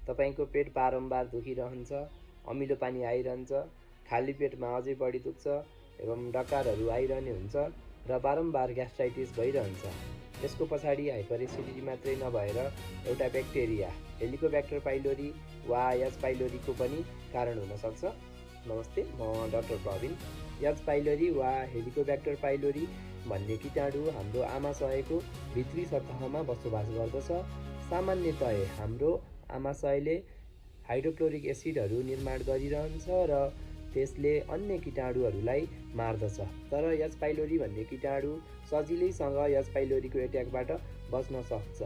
तपाईको पेट बारम्बार दुखिरहन्छ, अमिलो पानी आइरहन्छ, खाली पेटमा अझै बढी दुख्छ एवं डकारहरू आइरहने हुन्छ र बारम्बार ग्यास्ट्राइटिस भइरहन्छ। यसको पछाडि हाइपरएसिडिटी मात्रै नभएर एउटा ब्याक्टेरिया हेलिकोब्याक्टर पाइलोरी वा एच पाइलोरीको पनि कारण हुन सक्छ। नमस्ते, म डाक्टर प्रवीण। एच पाइलोरी वा हेलिकोब्याक्टर पाइलोरी भन्ने कीटाणु हाम्रो आमाशयको भित्री सतहमा बसोबास गर्दछ। सामान्यतया हाम्रो आमाशयले हाइड्रोक्लोरिक एसिडहरू निर्माण गरिरहन्छ र त्यसले अन्य कीटाणुहरूलाई मार्दछ। तर एच पाइलोरी भन्ने कीटाणु सजिलैसँग एच पाइलोरीको एट्याकबाट बच्न सक्छ,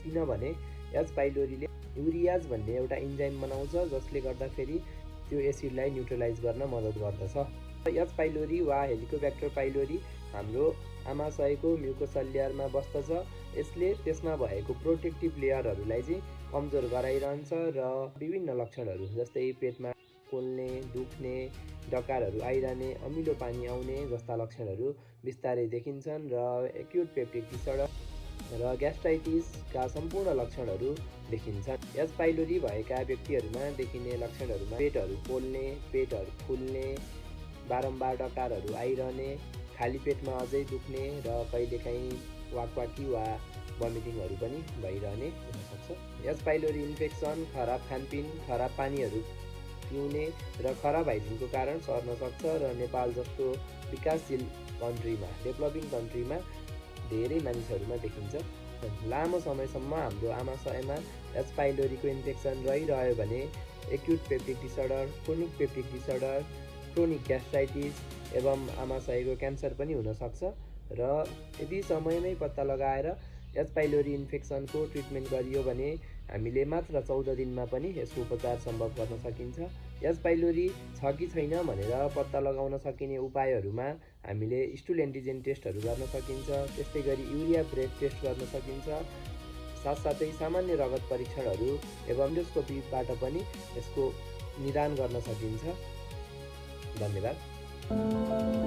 किनभने एच पाइलोरीले युरियाज भन्ने एउटा इन्जाइम बनाउँछ जसले गर्दाखेरि त्यो एसिडलाई न्युट्रलाइज गर्न मद्दत गर्दछ। एच पाइलोरी वा हेलिकोब्याक्टर पाइलोरी हाम्रो आमाशयको म्युकोसल लेयरमा बस्दछ। यसले त्यसमा भएको प्रोटेक्टिभ लेयरहरूलाई चाहिँ कमजोर गराइरहन्छ र विभिन्न लक्षणहरू जस्तै पेटमा पोल्ने, दुख्ने, डकारहरू आइरहने, अमिलो पानी आउने जस्ता लक्षणहरू बिस्तारै देखिन्छन् र एक्युट पेप्टिक डिसअर्डर र ग्यास्ट्राइटिसका सम्पूर्ण लक्षणहरू देखिन्छन्। एच पाइलोरी भएका व्यक्तिहरूमा देखिने लक्षणहरूमा पेटहरू पोल्ने, पेटहरू फुल्ने, बारम्बार डकारहरू आइरहने, खाली पेटमा अझै दुख्ने र कहिलेकाहीँ वाकवाकी वा भमिटिङहरू पनि भइरहने हुनसक्छ। एच पाइलोरी इन्फेक्सन खराब खानपिन, खराब पानीहरू पिउने र खराब हाइजिनको कारण सर्न सक्छ र नेपाल जस्तो विकासशील कन्ट्रीमा, डेभलपिङ कन्ट्रीमा धेरै मानिसहरूमा देखिन्छ। लामो समयसम्म हाम्रो आमाशयमा एच पाइलोरीको इन्फेक्सन रहिरह्यो भने acute peptic disorder, chronic peptic disorder, chronic gastritis एवं आमाशयको क्यान्सर पनि हुनसक्छ र यदि समयमै पत्ता लगाएर एच पाइलोरी इन्फेक्सनको ट्रिटमेन्ट गरियो भने हामीले मात्र 14 दिनमा पनि यसको उपचार सम्भव गर्न सकिन्छ। एच पाइलोरी छ कि छैन भनेर पत्ता लगाउन सकिने उपायहरूमा हामीले स्टुल एन्टिजेन टेस्टहरू गर्न सकिन्छ, त्यस्तै गरी युरिया ब्रेथ टेस्ट गर्न सकिन्छ, साथसाथै सामान्य रगत परीक्षणहरू एवं एन्डोस्कोपीबाट पनि यसको निदान गर्न सकिन्छ। धन्यवाद।